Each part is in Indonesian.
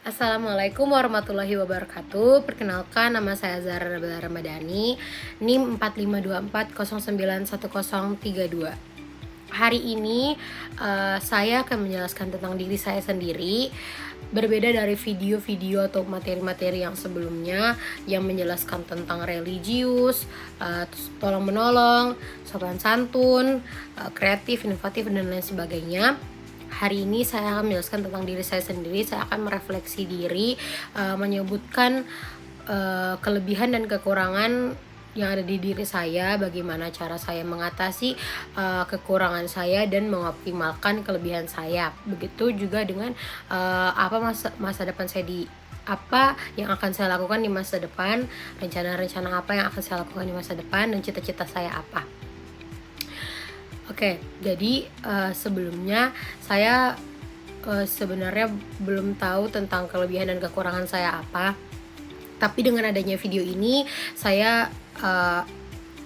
Assalamualaikum warahmatullahi wabarakatuh. Perkenalkan, nama saya Zara Nabila Ramadhani, NIM 4524091032. Hari ini saya akan menjelaskan tentang diri saya sendiri. Berbeda dari video-video atau materi-materi yang sebelumnya yang menjelaskan tentang religius, tolong menolong, sopan santun, kreatif, inovatif, dan lain sebagainya. Hari ini saya akan menjelaskan tentang diri saya sendiri. Saya akan merefleksi diri, menyebutkan kelebihan dan kekurangan yang ada di diri saya, bagaimana cara saya mengatasi kekurangan saya dan mengoptimalkan kelebihan saya. Begitu juga dengan apa masa depan saya apa yang akan saya lakukan di masa depan, rencana-rencana apa yang akan saya lakukan di masa depan, dan cita-cita saya apa. Oke, jadi sebelumnya saya sebenarnya belum tahu tentang kelebihan dan kekurangan saya apa. Tapi dengan adanya video ini, saya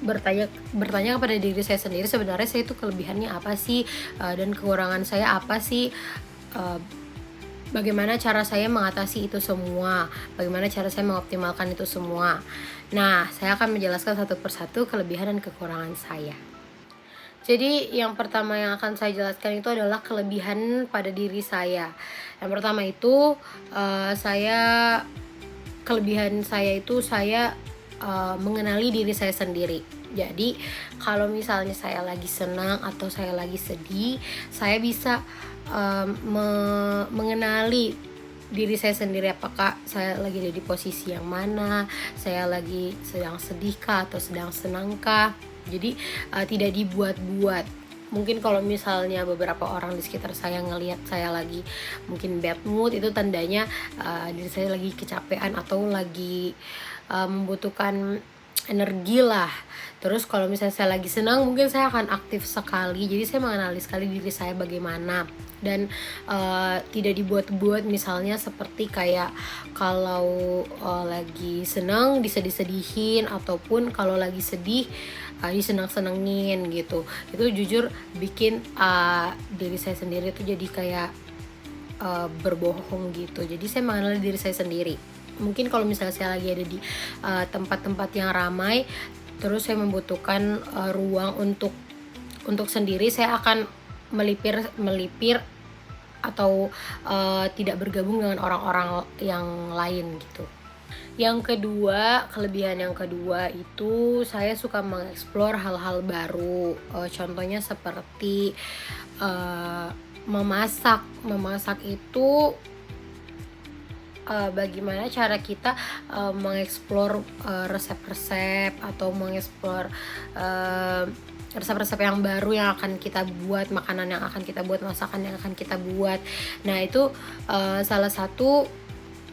bertanya kepada diri saya sendiri, sebenarnya saya itu kelebihannya apa sih, dan kekurangan saya apa sih, bagaimana cara saya mengatasi itu semua, bagaimana cara saya mengoptimalkan itu semua. Nah, saya akan menjelaskan satu persatu kelebihan dan kekurangan saya. Jadi yang pertama yang akan saya jelaskan itu adalah kelebihan pada diri saya. Yang pertama itu kelebihan saya itu saya mengenali diri saya sendiri. Jadi kalau misalnya saya lagi senang atau saya lagi sedih, saya bisa mengenali diri saya sendiri, apakah saya lagi ada di posisi yang mana, saya lagi sedang sedihkah atau sedang senangkah. Jadi tidak dibuat-buat. Mungkin kalau misalnya beberapa orang di sekitar saya ngelihat saya lagi mungkin bad mood, itu tandanya diri saya lagi kecapean atau lagi membutuhkan energi lah. Terus kalau misalnya saya lagi senang, mungkin saya akan aktif sekali. Jadi saya mengenali sekali diri saya bagaimana, dan tidak dibuat-buat. Misalnya seperti kayak kalau lagi senang disedih-sedihin, ataupun kalau lagi sedih disenang-senengin gitu. Itu jujur bikin diri saya sendiri tuh jadi kayak berbohong gitu. Jadi saya mengenali diri saya sendiri. Mungkin kalau misalnya saya lagi ada di tempat-tempat yang ramai, terus saya membutuhkan ruang untuk sendiri, saya akan melipir atau tidak bergabung dengan orang-orang yang lain gitu. Yang kedua, kelebihan yang kedua itu saya suka mengeksplor hal-hal baru. Contohnya seperti memasak. Memasak itu bagaimana cara kita mengeksplor resep-resep atau mengeksplor resep-resep yang baru yang akan kita buat, makanan yang akan kita buat, masakan yang akan kita buat. Nah, itu salah satu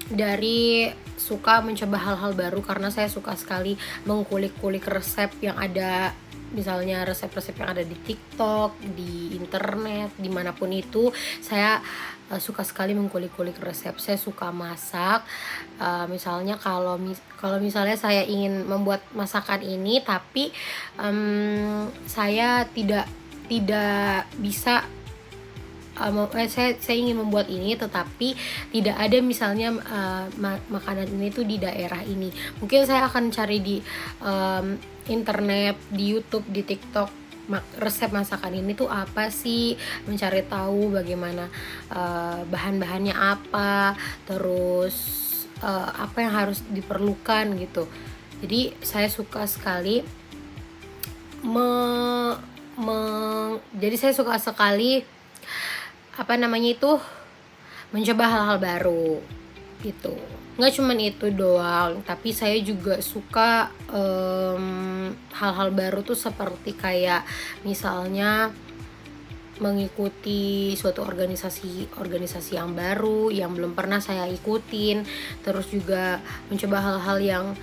dari suka mencoba hal-hal baru, karena saya suka sekali mengkulik-kulik resep yang ada, misalnya resep-resep yang ada di TikTok, di internet, dimanapun itu. Saya suka sekali mengkulik-kulik resep. Saya suka masak. Misalnya kalau misalnya saya ingin membuat masakan ini, tapi saya tidak bisa saya ingin membuat ini, tetapi tidak ada misalnya makanan ini tuh di daerah ini. Mungkin saya akan cari di internet, di YouTube, di TikTok, resep masakan ini tuh apa sih, mencari tahu bagaimana bahan-bahannya apa, terus apa yang harus diperlukan gitu. Jadi saya suka sekali jadi saya suka sekali mencoba hal-hal baru gitu. Nggak cuman itu doang, tapi saya juga suka hal-hal baru tuh seperti kayak misalnya mengikuti suatu organisasi yang baru yang belum pernah saya ikutin. Terus juga mencoba hal-hal yang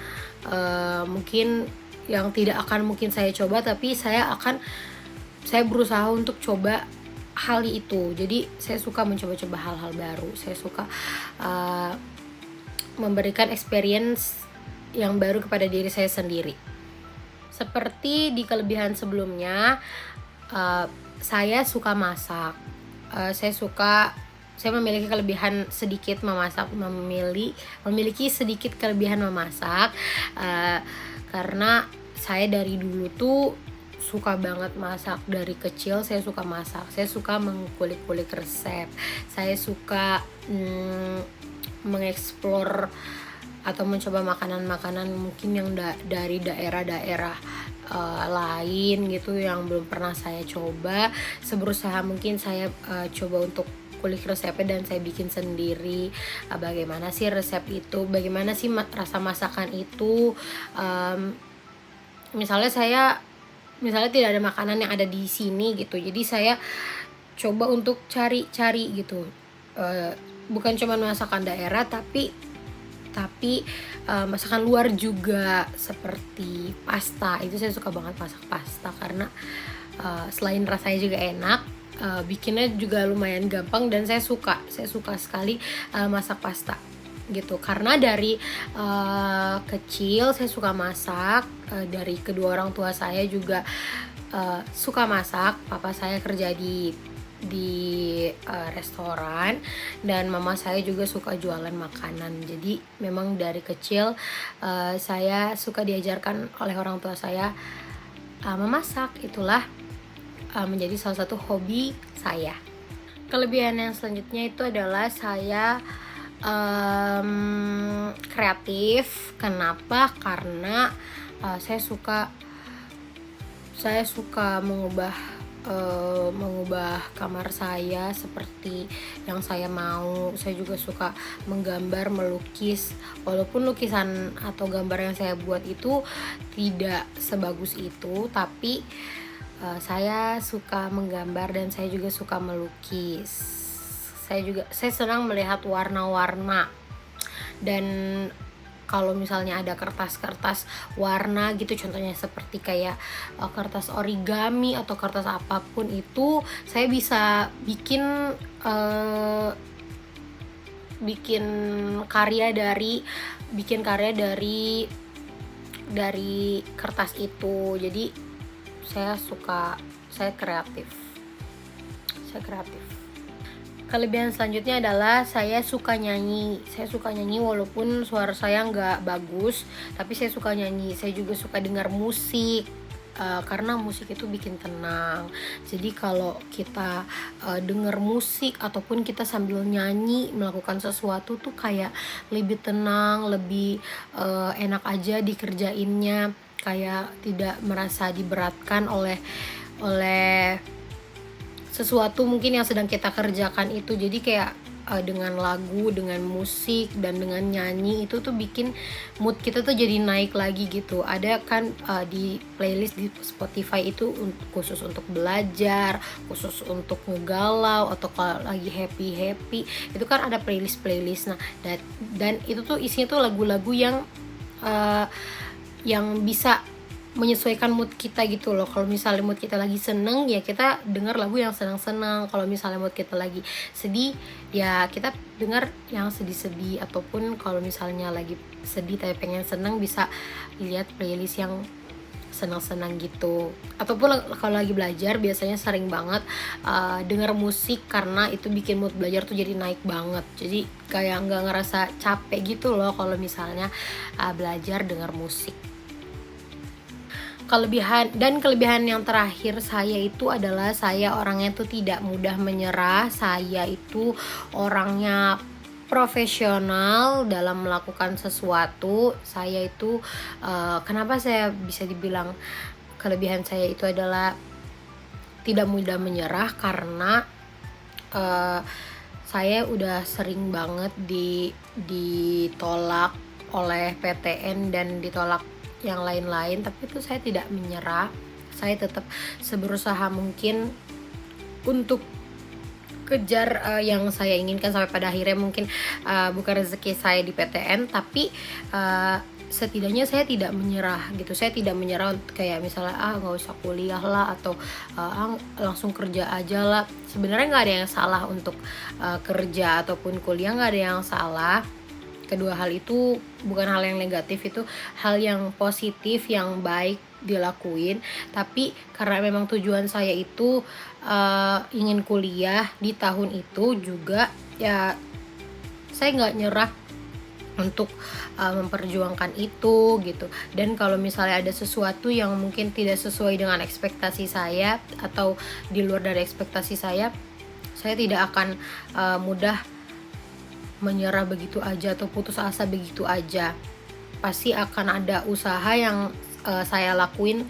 mungkin yang tidak akan mungkin saya coba, tapi saya berusaha untuk coba hal itu. Jadi saya suka mencoba-coba hal-hal baru. Saya suka memberikan experience yang baru kepada diri saya sendiri. Seperti di kelebihan sebelumnya, saya suka masak. Saya suka saya memiliki kelebihan sedikit memasak, memiliki sedikit kelebihan memasak, karena saya dari dulu tuh suka banget masak. Dari kecil saya suka masak, saya suka mengulik-ulik resep, saya suka mengeksplor atau mencoba makanan-makanan mungkin yang dari daerah-daerah lain gitu yang belum pernah saya coba. Seberusaha mungkin saya coba untuk kulik resepnya dan saya bikin sendiri. Bagaimana sih resep itu, bagaimana sih rasa masakan itu. Misalnya tidak ada makanan yang ada di sini gitu, jadi saya coba untuk cari gitu, bukan cuma masakan daerah tapi masakan luar juga, seperti pasta. Itu saya suka banget masak pasta karena selain rasanya juga enak, bikinnya juga lumayan gampang dan saya suka sekali masak pasta gitu. Karena dari kecil saya suka masak, dari kedua orang tua saya juga suka masak. Papa saya kerja di restoran dan mama saya juga suka jualan makanan. Jadi memang dari kecil saya suka diajarkan oleh orang tua saya memasak. Itulah menjadi salah satu hobi saya. Kelebihan yang selanjutnya itu adalah saya kreatif. Kenapa? Karena saya suka mengubah kamar saya seperti yang saya mau. Saya juga suka menggambar, melukis. Walaupun lukisan atau gambar yang saya buat itu tidak sebagus itu, tapi saya suka menggambar dan saya juga suka melukis. Saya senang melihat warna-warna. Dan kalau misalnya ada kertas-kertas warna gitu, contohnya seperti kayak kertas origami atau kertas apapun itu, saya bisa bikin karya dari kertas itu. Jadi saya kreatif. Kelebihan selanjutnya adalah saya suka nyanyi walaupun suara saya nggak bagus, tapi saya suka nyanyi. Saya juga suka dengar musik, karena musik itu bikin tenang. Jadi kalau kita dengar musik ataupun kita sambil nyanyi melakukan sesuatu tuh kayak lebih tenang, lebih enak aja dikerjainnya, kayak tidak merasa diberatkan oleh sesuatu mungkin yang sedang kita kerjakan itu. Jadi kayak dengan lagu, dengan musik, dan dengan nyanyi itu tuh bikin mood kita tuh jadi naik lagi gitu. Ada kan di playlist di Spotify itu khusus untuk belajar, khusus untuk ngegalau, atau kalau lagi happy itu kan ada playlist. Nah dan itu tuh isinya tuh lagu-lagu yang bisa menyesuaikan mood kita gitu loh. Kalau misalnya mood kita lagi seneng, ya kita dengar lagu yang senang-senang. Kalau misalnya mood kita lagi sedih, ya kita dengar yang sedih-sedih. Ataupun kalau misalnya lagi sedih tapi pengen senang, bisa lihat playlist yang senang-senang gitu. Ataupun kalau lagi belajar, biasanya sering banget denger musik, karena itu bikin mood belajar tuh jadi naik banget. Jadi kayak nggak ngerasa capek gitu loh kalau misalnya belajar denger musik. Kelebihan yang terakhir saya itu adalah saya orangnya tuh tidak mudah menyerah. Saya itu orangnya profesional dalam melakukan sesuatu. Saya itu kenapa saya bisa dibilang kelebihan saya itu adalah tidak mudah menyerah, karena saya udah sering banget ditolak oleh PTN dan ditolak yang lain-lain, tapi itu saya tidak menyerah. Saya tetap seberusaha mungkin untuk kejar yang saya inginkan, sampai pada akhirnya mungkin bukan rezeki saya di PTN, tapi setidaknya saya tidak menyerah gitu. Saya tidak menyerah kayak misalnya nggak usah kuliah lah, atau langsung kerja aja lah. Sebenarnya nggak ada yang salah untuk kerja ataupun kuliah, nggak ada yang salah. Kedua hal itu bukan hal yang negatif, itu hal yang positif, yang baik dilakuin. Tapi karena memang tujuan saya itu ingin kuliah di tahun itu juga, ya saya nggak nyerah untuk memperjuangkan itu gitu. Dan kalau misalnya ada sesuatu yang mungkin tidak sesuai dengan ekspektasi saya atau di luar dari ekspektasi saya tidak akan mudah menyerah begitu aja atau putus asa begitu aja. Pasti akan ada usaha yang saya lakuin,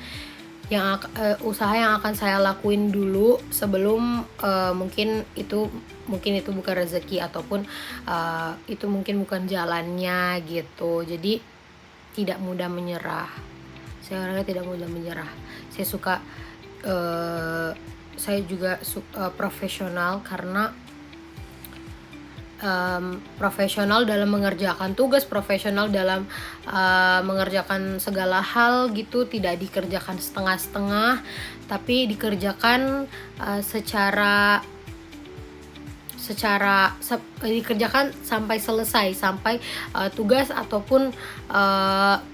usaha yang akan saya lakuin dulu sebelum mungkin itu bukan rezeki ataupun itu mungkin bukan jalannya gitu. Jadi tidak mudah menyerah. Saya orangnya tidak mudah menyerah. Saya suka saya juga profesional, karena profesional dalam mengerjakan tugas, profesional dalam mengerjakan segala hal gitu, tidak dikerjakan setengah-setengah, tapi dikerjakan dikerjakan sampai selesai, sampai tugas ataupun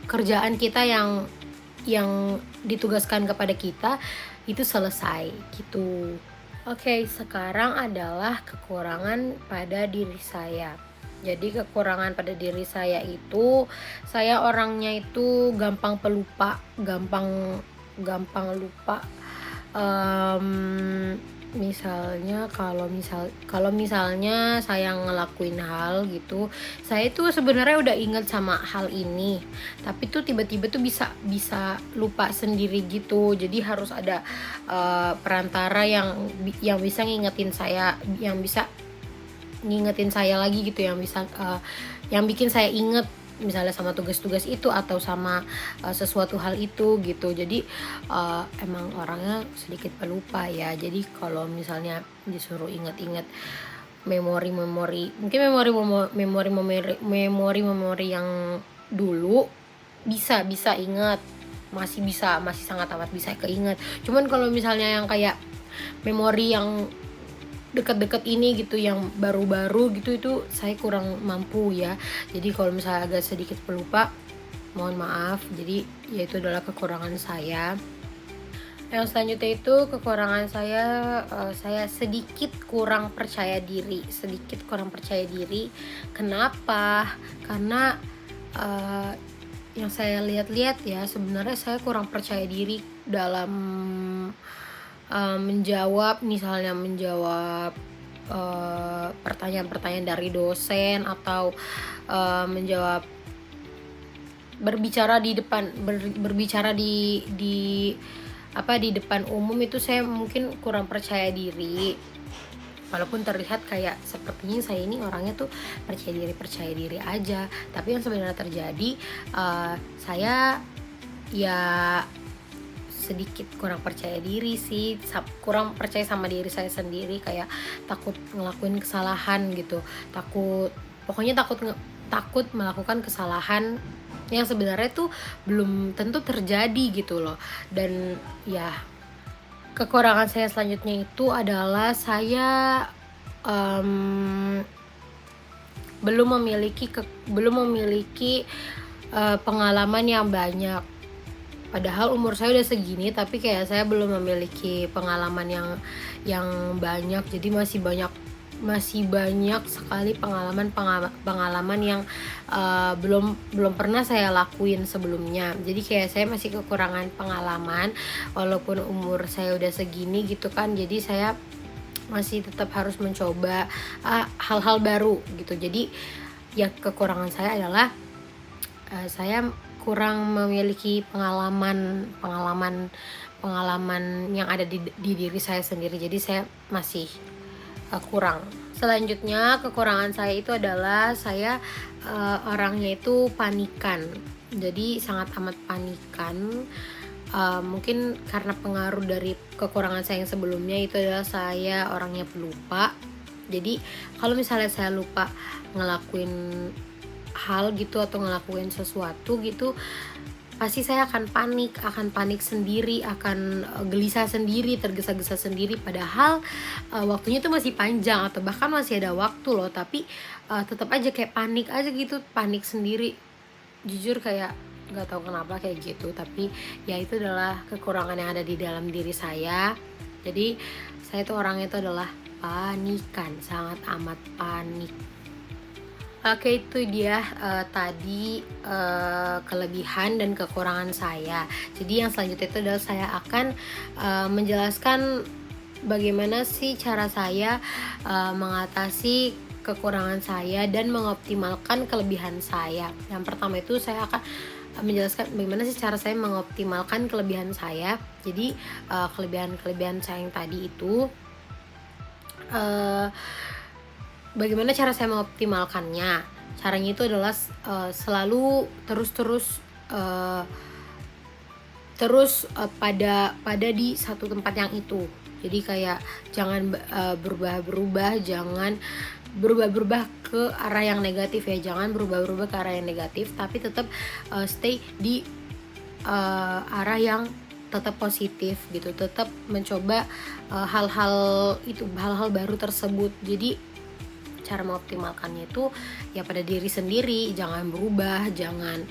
kerjaan kita yang ditugaskan kepada kita itu selesai gitu. Oke, sekarang adalah kekurangan pada diri saya. Jadi kekurangan pada diri saya itu, saya orangnya itu gampang pelupa, gampang lupa. Misalnya kalau misalnya saya ngelakuin hal gitu, saya tuh sebenarnya udah inget sama hal ini, tapi tuh tiba-tiba tuh bisa lupa sendiri gitu. Jadi harus ada perantara yang bisa ngingetin saya, yang bisa ngingetin saya lagi gitu, yang bisa yang bikin saya inget misalnya sama tugas-tugas itu atau sama sesuatu hal itu gitu. Jadi emang orangnya sedikit pelupa ya. Jadi kalau misalnya disuruh inget-inget memori yang dulu bisa inget, masih sangat amat bisa keinget. Cuman kalau misalnya yang kayak memori yang deket-deket ini gitu, yang baru-baru gitu, itu saya kurang mampu ya. Jadi kalau misalnya agak sedikit pelupa, mohon maaf. Jadi ya itu adalah kekurangan saya. Yang selanjutnya itu kekurangan saya sedikit kurang percaya diri. Kenapa? Karena yang saya lihat-lihat ya, sebenarnya saya kurang percaya diri dalam menjawab pertanyaan-pertanyaan dari dosen, atau berbicara di depan umum. Itu saya mungkin kurang percaya diri, walaupun terlihat kayak sepertinya saya ini orangnya tuh percaya diri aja, tapi yang sebenarnya terjadi saya ya sedikit kurang percaya diri sih, kurang percaya sama diri saya sendiri, kayak takut ngelakuin kesalahan gitu, takut melakukan kesalahan yang sebenarnya tuh belum tentu terjadi gitu loh. Dan ya kekurangan saya selanjutnya itu adalah saya belum memiliki pengalaman yang banyak. Padahal umur saya udah segini, tapi kayak saya belum memiliki pengalaman yang banyak. Jadi masih banyak sekali pengalaman yang belum pernah saya lakuin sebelumnya. Jadi kayak saya masih kekurangan pengalaman walaupun umur saya udah segini gitu kan. Jadi saya masih tetap harus mencoba hal-hal baru gitu. Jadi ya kekurangan saya adalah saya kurang memiliki pengalaman yang ada di diri saya sendiri. Jadi saya masih kurang. Selanjutnya kekurangan saya itu adalah saya orangnya itu panikan. Jadi sangat amat panikan. Mungkin karena pengaruh dari kekurangan saya yang sebelumnya, itu adalah saya orangnya pelupa. Jadi kalau misalnya saya lupa ngelakuin hal gitu atau ngelakuin sesuatu gitu, pasti saya akan panik sendiri, akan gelisah sendiri, tergesa-gesa sendiri. Padahal waktunya tuh masih panjang atau bahkan masih ada waktu loh, tapi tetap aja kayak panik aja gitu, panik sendiri. Jujur kayak nggak tahu kenapa kayak gitu, tapi ya itu adalah kekurangan yang ada di dalam diri saya. Jadi saya tuh orangnya itu adalah panikan, sangat amat panik. Oke, itu dia tadi kelebihan dan kekurangan saya. Jadi yang selanjutnya itu adalah saya akan menjelaskan bagaimana sih cara saya mengatasi kekurangan saya dan mengoptimalkan kelebihan saya. Yang pertama itu saya akan menjelaskan bagaimana sih cara saya mengoptimalkan kelebihan saya. Jadi kelebihan-kelebihan saya yang tadi itu bagaimana cara saya mengoptimalkannya. Caranya itu adalah selalu pada di satu tempat yang itu. Jadi kayak jangan berubah-berubah, jangan berubah-berubah ke arah yang negatif ya, jangan berubah-berubah ke arah yang negatif, tapi tetap stay di arah yang tetap positif gitu, tetap mencoba hal-hal baru tersebut. Jadi cara mengoptimalkannya itu ya pada diri sendiri, jangan jangan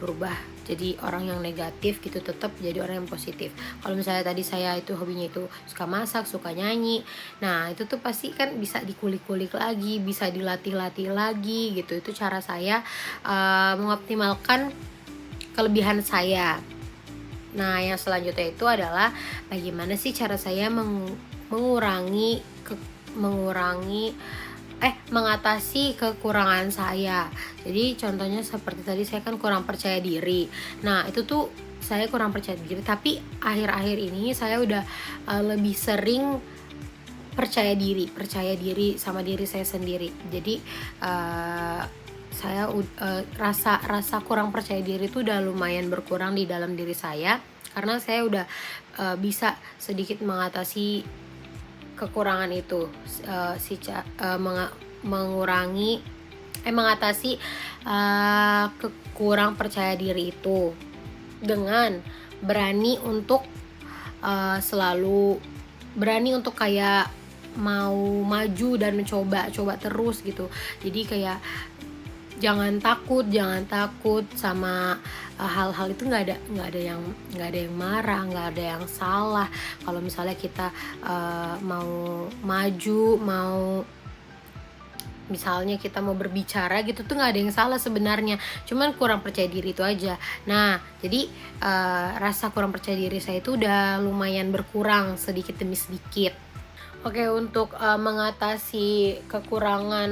berubah jadi orang yang negatif gitu, tetap jadi orang yang positif. Kalau misalnya tadi saya itu hobinya itu suka masak, suka nyanyi, nah itu tuh pasti kan bisa dikulik-kulik lagi, bisa dilatih-latih lagi gitu. Itu cara saya mengoptimalkan kelebihan saya. Nah yang selanjutnya itu adalah bagaimana sih cara saya mengatasi kekurangan saya. Jadi contohnya seperti tadi saya kan kurang percaya diri. Nah itu tuh saya kurang percaya diri, tapi akhir-akhir ini saya udah lebih sering percaya diri sama diri saya sendiri. Jadi saya rasa kurang percaya diri itu udah lumayan berkurang di dalam diri saya, karena saya udah bisa sedikit mengatasi kekurangan itu, mengatasi kekurang percaya diri itu dengan berani untuk selalu berani untuk kayak mau maju dan mencoba terus gitu. Jadi kayak jangan takut sama hal-hal itu. nggak ada yang marah, nggak ada yang salah kalau misalnya kita mau maju, misalnya kita mau berbicara gitu tuh nggak ada yang salah sebenarnya, cuman kurang percaya diri itu aja. Nah jadi rasa kurang percaya diri saya itu udah lumayan berkurang sedikit demi sedikit. Oke, untuk mengatasi kekurangan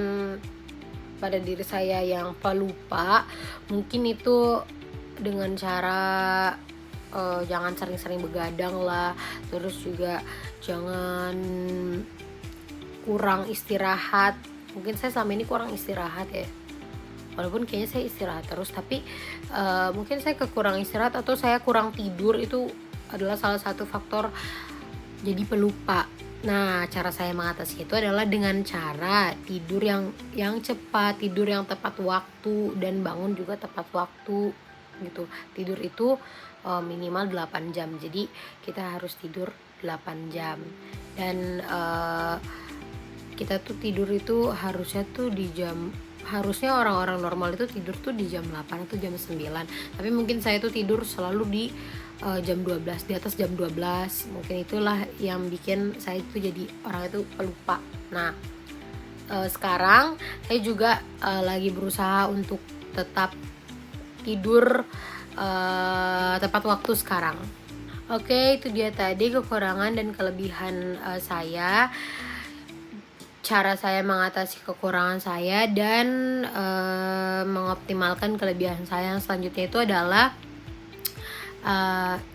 pada diri saya yang pelupa, mungkin itu dengan cara jangan sering-sering begadang lah, terus juga jangan kurang istirahat. Mungkin saya selama ini kurang istirahat ya, walaupun kayaknya saya istirahat terus, tapi mungkin saya kekurang istirahat atau saya kurang tidur, itu adalah salah satu faktor jadi pelupa. Nah, cara saya mengatasi itu adalah dengan cara tidur yang cepat, tidur yang tepat waktu, dan bangun juga tepat waktu gitu. Tidur itu minimal 8 jam. Jadi kita harus tidur 8 jam. Dan kita tuh tidur itu harusnya orang-orang normal itu tidur tuh di jam 8 atau jam 9. Tapi mungkin saya tuh tidur selalu di jam 12, di atas jam 12. Mungkin itulah yang bikin saya itu jadi orang itu pelupa. Nah sekarang saya juga lagi berusaha untuk tetap tidur tepat waktu sekarang. Oke, itu dia tadi kekurangan dan kelebihan saya, cara saya mengatasi kekurangan saya dan mengoptimalkan kelebihan saya. Yang selanjutnya itu adalah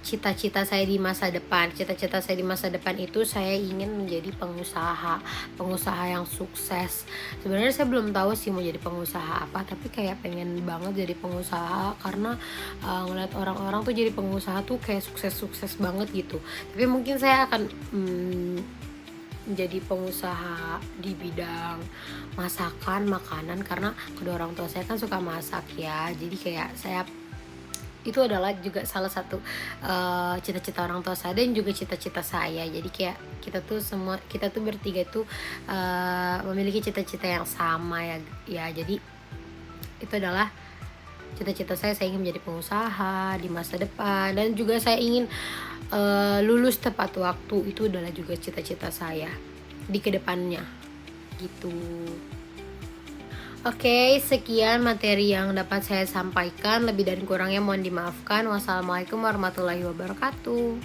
cita-cita saya di masa depan. Cita-cita saya di masa depan itu saya ingin menjadi pengusaha yang sukses. Sebenarnya saya belum tahu sih mau jadi pengusaha apa, tapi kayak pengen banget jadi pengusaha karena ngeliat orang-orang tuh jadi pengusaha tuh kayak sukses banget gitu. Tapi mungkin saya akan menjadi pengusaha di bidang makanan, karena kedua orang tua saya kan suka masak ya. Jadi kayak itu adalah juga salah satu cita-cita orang tua saya dan juga cita-cita saya. Jadi kayak kita tuh bertiga itu memiliki cita-cita yang sama ya. Jadi itu adalah Cita-cita saya ingin menjadi pengusaha di masa depan, dan juga saya ingin lulus tepat waktu. Itu adalah juga cita-cita saya di kedepannya gitu. Oke, sekian materi yang dapat saya sampaikan. Lebih dan kurangnya mohon dimaafkan. Wassalamualaikum warahmatullahi wabarakatuh.